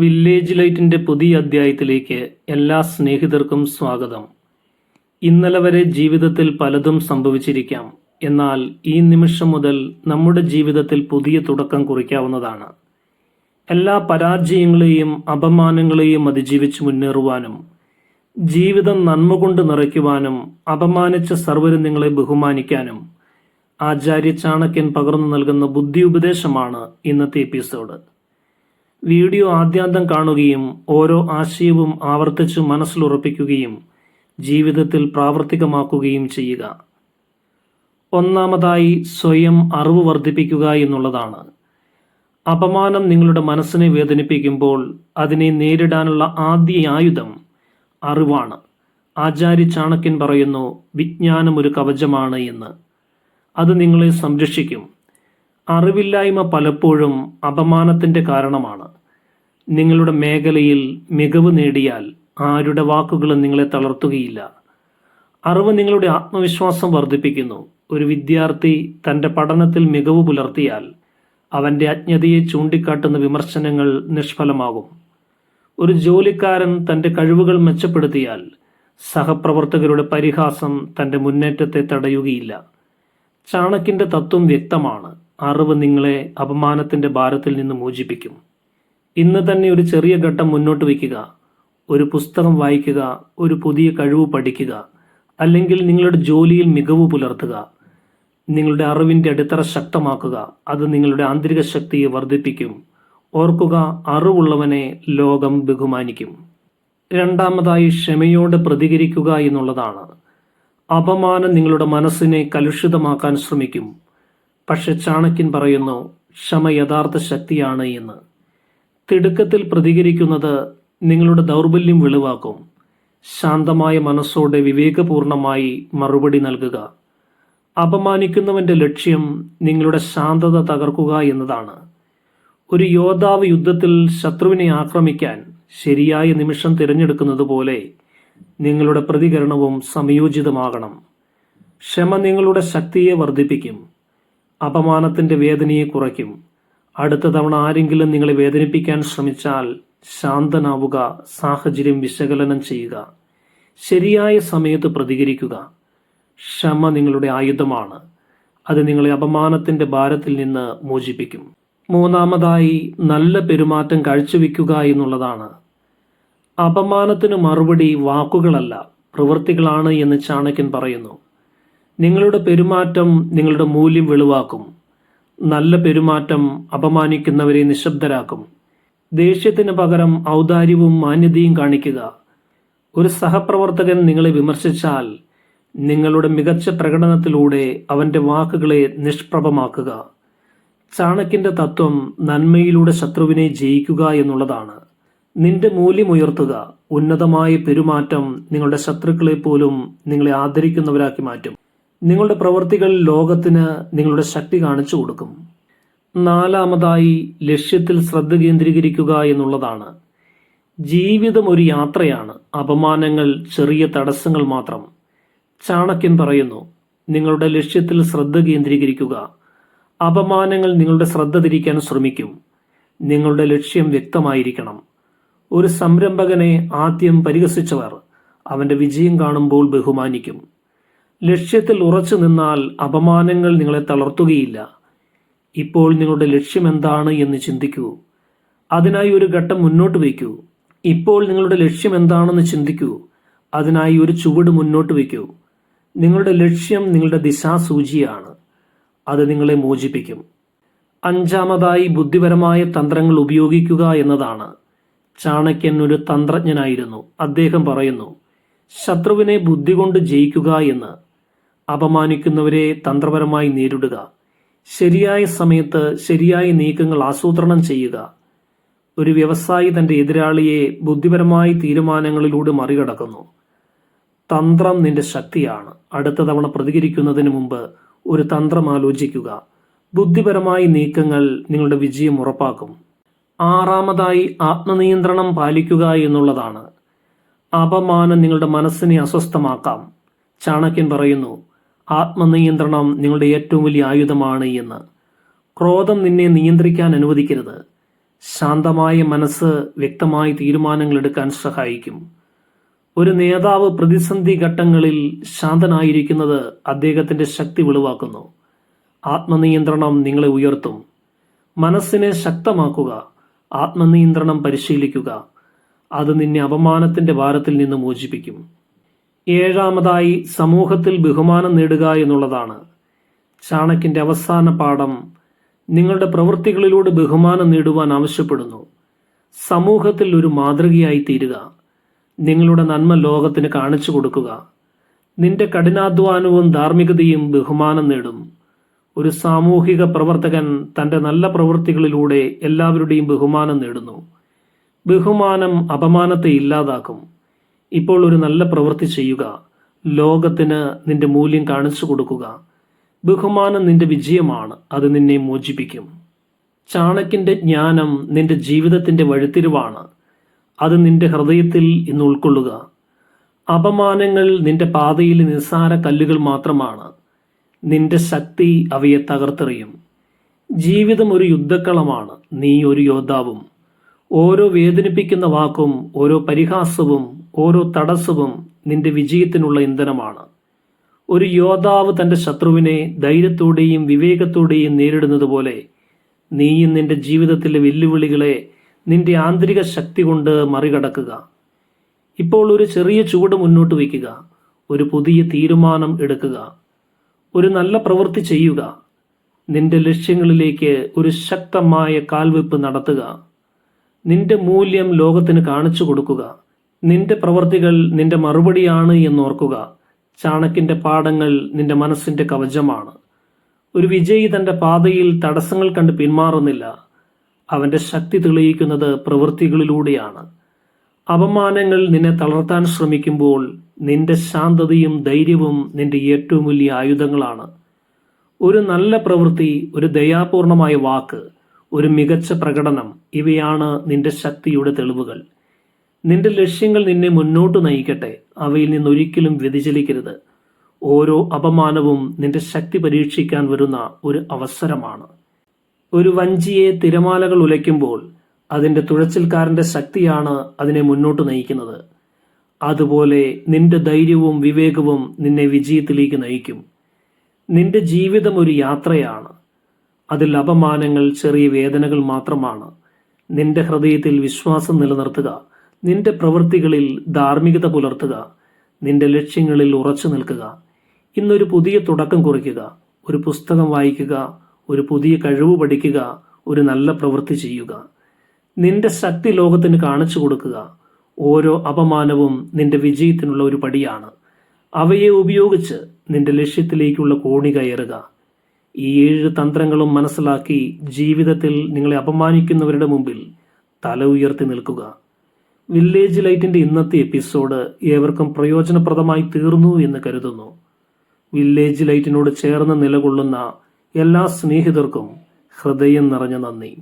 Village ലൈറ്റിൻ്റെ പുതിയ അധ്യായത്തിലേക്ക് എല്ലാ സ്നേഹിതർക്കും സ്വാഗതം. ഇന്നലെ വരെ ജീവിതത്തിൽ പലതും സംഭവിച്ചിരിക്കാം. എന്നാൽ ഈ നിമിഷം മുതൽ നമ്മുടെ ജീവിതത്തിൽ പുതിയ തുടക്കം കുറിക്കാവുന്നതാണ്. എല്ലാ പരാജയങ്ങളെയും അപമാനങ്ങളെയും അതിജീവിച്ച് മുന്നേറുവാനും ജീവിതം നന്മ കൊണ്ട് നിറയ്ക്കുവാനും അപമാനിച്ച സർവരും നിങ്ങളെ ബഹുമാനിക്കാനും ആചാര്യ ചാണക്യൻ പകർന്നു നൽകുന്ന ബുദ്ധി ഉപദേശമാണ് ഇന്നത്തെ എപ്പിസോഡ്. വീഡിയോ ആദ്യാന്തം കാണുകയും ഓരോ ആശയവും ആവർത്തിച്ച് മനസ്സിലുറപ്പിക്കുകയും ജീവിതത്തിൽ പ്രാവർത്തികമാക്കുകയും ചെയ്യുക. ഒന്നാമതായി സ്വയം അറിവ് വർദ്ധിപ്പിക്കുക എന്നുള്ളതാണ്. അപമാനം നിങ്ങളുടെ മനസ്സിനെ വേദനിപ്പിക്കുമ്പോൾ അതിനെ നേരിടാനുള്ള ആദ്യ ആയുധം അറിവാണ്. ആചാര്യ ചാണക്യൻ പറയുന്നു, വിജ്ഞാനം ഒരു കവചമാണ് എന്ന്. അത് നിങ്ങളെ സംരക്ഷിക്കും. അറിവില്ലായ്മ പലപ്പോഴും അപമാനത്തിൻ്റെ കാരണമാണ്. നിങ്ങളുടെ മേഖലയിൽ മികവ് നേടിയാൽ ആരുടെ വാക്കുകളും നിങ്ങളെ തളർത്തുകയില്ല. അറിവ് നിങ്ങളുടെ ആത്മവിശ്വാസം വർദ്ധിപ്പിക്കുന്നു. ഒരു വിദ്യാർത്ഥി തൻ്റെ പഠനത്തിൽ മികവ് പുലർത്തിയാൽ അവൻ്റെ അജ്ഞതയെ ചൂണ്ടിക്കാട്ടുന്ന വിമർശനങ്ങൾ നിഷ്ഫലമാകും. ഒരു ജോലിക്കാരൻ തൻ്റെ കഴിവുകൾ മെച്ചപ്പെടുത്തിയാൽ സഹപ്രവർത്തകരുടെ പരിഹാസം തൻ്റെ മുന്നേറ്റത്തെ തടയുകയില്ല. ചാണക്യൻ്റെ തത്വം വ്യക്തമാണ്. അറിവ് നിങ്ങളെ അപമാനത്തിൻ്റെ ഭാരത്തിൽ നിന്ന് മോചിപ്പിക്കും. ഇന്ന് തന്നെ ഒരു ചെറിയ ഘട്ടം മുന്നോട്ട് വയ്ക്കുക. ഒരു പുസ്തകം വായിക്കുക, ഒരു പുതിയ കഴിവ് പഠിക്കുക, അല്ലെങ്കിൽ നിങ്ങളുടെ ജോലിയിൽ മികവ് പുലർത്തുക. നിങ്ങളുടെ അറിവിൻ്റെ അടിത്തറ ശക്തമാക്കുക. അത് നിങ്ങളുടെ ആന്തരിക ശക്തിയെ വർദ്ധിപ്പിക്കും. ഓർക്കുക, അറിവുള്ളവനെ ലോകം ബഹുമാനിക്കും. രണ്ടാമതായി ക്ഷമയോടെ പ്രതികരിക്കുക എന്നുള്ളതാണ്. അപമാനം നിങ്ങളുടെ മനസ്സിനെ കലുഷിതമാക്കാൻ ശ്രമിക്കും. പക്ഷെ ചാണക്യൻ പറയുന്നു, ക്ഷമ യഥാർത്ഥ ശക്തിയാണ് എന്ന്. തിടുക്കത്തിൽ പ്രതികരിക്കുന്നത് നിങ്ങളുടെ ദൗർബല്യം വെളിവാക്കും. ശാന്തമായ മനസ്സോടെ വിവേകപൂർണമായി മറുപടി നൽകുക. അപമാനിക്കുന്നവന്റെ ലക്ഷ്യം നിങ്ങളുടെ ശാന്തത തകർക്കുക എന്നതാണ്. ഒരു യോദ്ധാവ് യുദ്ധത്തിൽ ശത്രുവിനെ ആക്രമിക്കാൻ ശരിയായ നിമിഷം തിരഞ്ഞെടുക്കുന്നത് പോലെ നിങ്ങളുടെ പ്രതികരണവും സംയോജിതമാകണം. ക്ഷമ നിങ്ങളുടെ ശക്തിയെ വർദ്ധിപ്പിക്കും. അപമാനത്തിന്റെ വേദനയെ കുറയ്ക്കും. അടുത്ത തവണ ആരെങ്കിലും നിങ്ങളെ വേദനിപ്പിക്കാൻ ശ്രമിച്ചാൽ ശാന്തനാവുക. സാഹചര്യം വിശകലനം ചെയ്യുക. ശരിയായ സമയത്ത് പ്രതികരിക്കുക. ക്ഷമ നിങ്ങളുടെ ആയുധമാണ്. അത് നിങ്ങളെ അപമാനത്തിന്റെ ഭാരത്തിൽ നിന്ന് മോചിപ്പിക്കും. മൂന്നാമതായി നല്ല പെരുമാറ്റം കാഴ്ചവെക്കുക എന്നുള്ളതാണ്. അപമാനത്തിന് മറുപടി വാക്കുകളല്ല, പ്രവൃത്തികളാണ് എന്ന് ചാണക്യൻ പറയുന്നു. നിങ്ങളുടെ പെരുമാറ്റം നിങ്ങളുടെ മൂല്യം വെളിവാക്കും. നല്ല പെരുമാറ്റം അപമാനിക്കുന്നവരെ നിശബ്ദരാക്കും. ദേഷ്യത്തിന് പകരം ഔദാര്യവും മാന്യതയും കാണിക്കുക. ഒരു സഹപ്രവർത്തകൻ നിങ്ങളെ വിമർശിച്ചാൽ നിങ്ങളുടെ മികച്ച പ്രകടനത്തിലൂടെ അവന്റെ വാക്കുകളെ നിഷ്പ്രഭമാക്കുക. ചാണക്യന്റെ തത്വം നന്മയിലൂടെ ശത്രുവിനെ ജയിക്കുക എന്നുള്ളതാണ്. നിന്റെ മൂല്യം ഉയർത്തുക. ഉന്നതമായ പെരുമാറ്റം നിങ്ങളുടെ ശത്രുക്കളെ പോലും നിങ്ങളെ ആദരിക്കുന്നവരാക്കി മാറ്റും. നിങ്ങളുടെ പ്രവൃത്തികൾ ലോകത്തിന് നിങ്ങളുടെ ശക്തി കാണിച്ചു കൊടുക്കും. നാലാമതായി ലക്ഷ്യത്തിൽ ശ്രദ്ധ കേന്ദ്രീകരിക്കുക എന്നുള്ളതാണ്. ജീവിതം ഒരു യാത്രയാണ്. അപമാനങ്ങൾ ചെറിയ തടസ്സങ്ങൾ മാത്രം. ചാണക്യൻ പറയുന്നു, നിങ്ങളുടെ ലക്ഷ്യത്തിൽ ശ്രദ്ധ കേന്ദ്രീകരിക്കുക. അപമാനങ്ങൾ നിങ്ങളുടെ ശ്രദ്ധ തിരിക്കാൻ ശ്രമിക്കും. നിങ്ങളുടെ ലക്ഷ്യം വ്യക്തമായിരിക്കണം. ഒരു സംരംഭകനെ ആദ്യം പരിഹസിച്ചവർ അവന്റെ വിജയം കാണുമ്പോൾ ബഹുമാനിക്കും. ലക്ഷ്യത്തിൽ ഉറച്ചു നിന്നാൽ അപമാനങ്ങൾ നിങ്ങളെ തളർത്തുകയില്ല. ഇപ്പോൾ നിങ്ങളുടെ ലക്ഷ്യം എന്താണ് എന്ന് ചിന്തിക്കൂ. അതിനായി ഒരു ഘട്ടം മുന്നോട്ട് വയ്ക്കൂ. ഇപ്പോൾ നിങ്ങളുടെ ലക്ഷ്യം എന്താണെന്ന് ചിന്തിക്കൂ. അതിനായി ഒരു ചുവട് മുന്നോട്ട് വയ്ക്കൂ. നിങ്ങളുടെ ലക്ഷ്യം നിങ്ങളുടെ ദിശാസൂചിയാണ്. അത് നിങ്ങളെ മോചിപ്പിക്കും. അഞ്ചാമതായി ബുദ്ധിപരമായ തന്ത്രങ്ങൾ ഉപയോഗിക്കുക എന്നതാണ്. ചാണക്യൻ ഒരു തന്ത്രജ്ഞനായിരുന്നു. അദ്ദേഹം പറയുന്നു, ശത്രുവിനെ ബുദ്ധി കൊണ്ട് ജയിക്കുക എന്ന്. അപമാനിക്കുന്നവരെ തന്ത്രപരമായി നേരിടുക. ശരിയായ സമയത്ത് ശരിയായ നീക്കങ്ങൾ ആസൂത്രണം ചെയ്യുക. ഒരു വ്യവസായി തന്റെ എതിരാളിയെ ബുദ്ധിപരമായ തീരുമാനങ്ങളിലൂടെ മറികടക്കുന്നു. തന്ത്രം നിന്റെ ശക്തിയാണ്. അടുത്ത തവണ പ്രതികരിക്കുന്നതിന് മുമ്പ് ഒരു തന്ത്രം ആലോചിക്കുക. ബുദ്ധിപരമായ നീക്കങ്ങൾ നിങ്ങളുടെ വിജയം ഉറപ്പാക്കും. ആറാമതായി ആത്മനിയന്ത്രണം പാലിക്കുക എന്നുള്ളതാണ്. അപമാനം നിങ്ങളുടെ മനസ്സിനെ അസ്വസ്ഥമാക്കാം. ചാണക്യൻ പറയുന്നു, ആത്മനിയന്ത്രണം നിങ്ങളുടെ ഏറ്റവും വലിയ ആയുധമാണ് എന്ന്. ക്രോധം നിന്നെ നിയന്ത്രിക്കാൻ അനുവദിക്കരുത്. ശാന്തമായ മനസ്സ് വ്യക്തമായ തീരുമാനങ്ങൾ എടുക്കാൻ സഹായിക്കും. ഒരു നേതാവ് പ്രതിസന്ധി ഘട്ടങ്ങളിൽ ശാന്തനായിരിക്കുന്നത് അദ്ദേഹത്തിന്റെ ശക്തി വെളിവാക്കുന്നു. ആത്മനിയന്ത്രണം നിങ്ങളെ ഉയർത്തും. മനസ്സിനെ ശക്തമാക്കുക. ആത്മനിയന്ത്രണം പരിശീലിക്കുക. അത് നിന്നെ അപമാനത്തിന്റെ ഭാരത്തിൽ നിന്ന് മോചിപ്പിക്കും. ഏഴാമതായി സമൂഹത്തിൽ ബഹുമാനം നേടുക എന്നുള്ളതാണ്. ചാണക്യന്റെ അവസാന പാഠം നിങ്ങളുടെ പ്രവൃത്തികളിലൂടെ ബഹുമാനം നേടുവാൻ ആവശ്യപ്പെടുന്നു. സമൂഹത്തിൽ ഒരു മാതൃകയായി തീരുക. നിങ്ങളുടെ നന്മ ലോകത്തിന് കാണിച്ചു കൊടുക്കുക. നിന്റെ കഠിനാധ്വാനവും ധാർമ്മികതയും ബഹുമാനം നേടും. ഒരു സാമൂഹിക പ്രവർത്തകൻ തന്റെ നല്ല പ്രവൃത്തികളിലൂടെ എല്ലാവരുടെയും ബഹുമാനം നേടുന്നു. ബഹുമാനം അപമാനത്തെ ഇല്ലാതാക്കും. ഇപ്പോൾ ഒരു നല്ല പ്രവൃത്തി ചെയ്യുക. ലോകത്തിന് നിന്റെ മൂല്യം കാണിച്ചു കൊടുക്കുക. ബഹുമാനം നിന്റെ വിജയമാണ്. അത് നിന്നെ മോചിപ്പിക്കും. ചാണക്യന്റെ ജ്ഞാനം നിന്റെ ജീവിതത്തിന്റെ വഴിത്തിരിവാണ്. അത് നിന്റെ ഹൃദയത്തിൽ ഇന്ന് ഉൾക്കൊള്ളുക. അപമാനങ്ങൾ നിന്റെ പാതയിൽ നിസ്സാര കല്ലുകൾ മാത്രമാണ്. നിന്റെ ശക്തി അവയെ തകർത്തെറിയും. ജീവിതം ഒരു യുദ്ധക്കളമാണ്. നീ ഒരു യോദ്ധാവും. ഓരോ വേദനിപ്പിക്കുന്ന വാക്കും, ഓരോ പരിഹാസവും, ഓരോ തടസ്സവും നിന്റെ വിജയത്തിനുള്ള ഇന്ധനമാണ്. ഒരു യോദ്ധാവ് തന്റെ ശത്രുവിനെ ധൈര്യത്തോടെയും വിവേകത്തോടെയും നേരിടുന്നത് പോലെ നീയും നിന്റെ ജീവിതത്തിലെ വെല്ലുവിളികളെ നിന്റെ ആന്തരിക ശക്തി കൊണ്ട് മറികടക്കുക. ഇപ്പോൾ ഒരു ചെറിയ ചുവട് മുന്നോട്ട് വയ്ക്കുക. ഒരു പുതിയ തീരുമാനം എടുക്കുക. ഒരു നല്ല പ്രവൃത്തി ചെയ്യുക. നിന്റെ ലക്ഷ്യങ്ങളിലേക്ക് ഒരു ശക്തമായ കാൽവെപ്പ് നടത്തുക. നിന്റെ മൂല്യം ലോകത്തിന് കാണിച്ചു കൊടുക്കുക. നിന്റെ പ്രവൃത്തികൾ നിന്റെ മറുപടിയാണ് എന്നോർക്കുക. ചാണക്യന്റെ പാഠങ്ങൾ നിന്റെ മനസ്സിന്റെ കവചമാണ്. ഒരു വിജയി തന്റെ പാതയിൽ തടസ്സങ്ങൾ കണ്ട് പിന്മാറുന്നില്ല. അവന്റെ ശക്തി തെളിയിക്കുന്നത് പ്രവൃത്തികളിലൂടെയാണ്. അപമാനങ്ങൾ നിന്നെ തളർത്താൻ ശ്രമിക്കുമ്പോൾ നിന്റെ ശാന്തതയും ധൈര്യവും നിന്റെ ഏറ്റവും വലിയ ആയുധങ്ങളാണ്. ഒരു നല്ല പ്രവൃത്തി, ഒരു ദയാപൂർണമായ വാക്ക്, ഒരു മികച്ച പ്രകടനം, ഇവയാണ് നിന്റെ ശക്തിയുടെ തെളിവുകൾ. നിന്റെ ലക്ഷ്യങ്ങൾ നിന്നെ മുന്നോട്ട് നയിക്കട്ടെ. അവയിൽ നിന്നൊരിക്കലും വ്യതിചലിക്കരുത്. ഓരോ അപമാനവും നിന്റെ ശക്തി പരീക്ഷിക്കാൻ വരുന്ന ഒരു അവസരമാണ്. ഒരു വഞ്ചിയെ തിരമാലകൾ ഉലയ്ക്കുമ്പോൾ അതിന്റെ തുഴച്ചിൽക്കാരന്റെ ശക്തിയാണ് അതിനെ മുന്നോട്ട് നയിക്കുന്നത്. അതുപോലെ നിന്റെ ധൈര്യവും വിവേകവും നിന്നെ വിജയത്തിലേക്ക് നയിക്കും. നിന്റെ ജീവിതം ഒരു യാത്രയാണ്. അതിൽ അപമാനങ്ങൾ ചെറിയ വേദനകൾ മാത്രമാണ്. നിന്റെ ഹൃദയത്തിൽ വിശ്വാസം നിലനിർത്തുക. നിന്റെ പ്രവൃത്തികളിൽ ധാർമ്മികത പുലർത്തുക. നിന്റെ ലക്ഷ്യങ്ങളിൽ ഉറച്ചു നിൽക്കുക. ഇന്നൊരു പുതിയ തുടക്കം കുറിക്കുക. ഒരു പുസ്തകം വായിക്കുക. ഒരു പുതിയ കഴിവ് പഠിക്കുക. ഒരു നല്ല പ്രവൃത്തി ചെയ്യുക. നിന്റെ ശക്തി ലോകത്തിന് കാണിച്ചു കൊടുക്കുക. ഓരോ അപമാനവും നിന്റെ വിജയത്തിനുള്ള ഒരു പടിയാണ്. അവയെ ഉപയോഗിച്ച് നിന്റെ ലക്ഷ്യത്തിലേക്കുള്ള കോണി കയറുക. ഈ 7 തന്ത്രങ്ങളും മനസ്സിലാക്കി ജീവിതത്തിൽ നിങ്ങളെ അപമാനിക്കുന്നവരുടെ മുമ്പിൽ തല ഉയർത്തി നിൽക്കുക. വില്ലേജ് ലൈറ്റിന്റെ ഇന്നത്തെ എപ്പിസോഡ് ഏവർക്കും പ്രയോജനപ്രദമായി തീർന്നു എന്ന് കരുതുന്നു. വില്ലേജ് ലൈറ്റിനോട് ചേർന്ന് നിലകൊള്ളുന്ന എല്ലാ സ്നേഹിതർക്കും ഹൃദയം നിറഞ്ഞ നന്ദി.